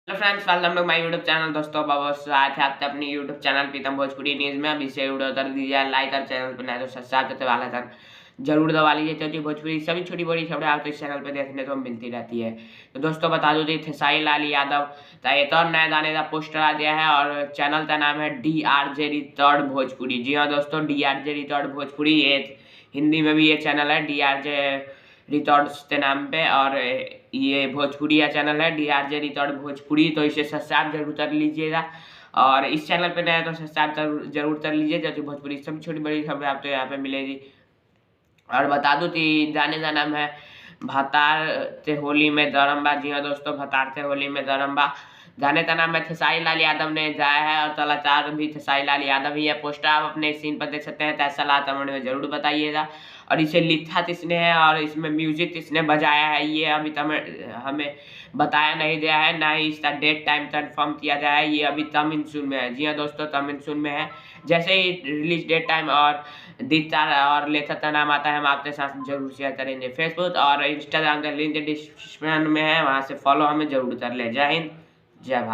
Hello friends, welcome to my YouTube channel. दोस्तों बहुत स्वागत है आपका अपने YouTube channel Pritam Bhojpuri news में। अभी से वीडियो कर दीजिए लाइक और चैनल पर नए तो सब्सक्राइब करते वाला था जरूर दबा लीजिए, क्योंकि भोजपुरी सभी छोटी बड़ी खबरें आपको इस चैनल पर देखने को मिलती रहती है। तो दोस्तों बता दूं कि खेसारी लाल यादव का एक और नया गाने का पोस्टर आ गया है और चैनल का नाम है DRJ रिकॉर्ड भोजपुरी। जी हाँ दोस्तों, DRJ रिकॉर्ड भोजपुरी ये हिंदी में भी ये चैनल है DRJ रिकॉर्ड्स के नाम पे, और ये भोजपुरी का चैनल है DRJ रिकॉर्ड भोजपुरी। तो इसे सब्सक्राइब जरूर कर लीजिएगा और इस चैनल पे नया तो सब्सक्राइब जरूर कर लीजिए, क्योंकि भोजपुरी सभी छोटी बड़ी खबरें आपको यहाँ पे मिलेगी। और बता दूं कि गाने का नाम है भतार ते होली में दरम्बा। जी हाँ दोस्तों, भतार ते होली में दरम्बा गाने का नाम है खेसारी लाल यादव ने गाया है और कलाकार भी खेसारी लाल यादव ही है। पोस्टर आप अपने सीन पर देख सकते हैं। कैसा लगा कमेंट में जरूर बताइएगा। और इसे लिखा किसने है और इसमें म्यूजिक किसने बजाया है ये अभी तक हमें बताया नहीं गया है, ना ही इसका डेट टाइम कंफर्म किया गया है। ये अभी कमिंग सून में है। जी हाँ दोस्तों, कमिंग सून में है। जैसे ही रिलीज डेट टाइम और दिखता और लेखक का नाम आता है, हम आपके साथ जरूर शेयर करेंगे। फेसबुक और इंस्टाग्राम का लिंक डिस्क्रिप्शन में है, वहाँ से फॉलो हमें जरूर कर ले। जय हिंद, जय भारत।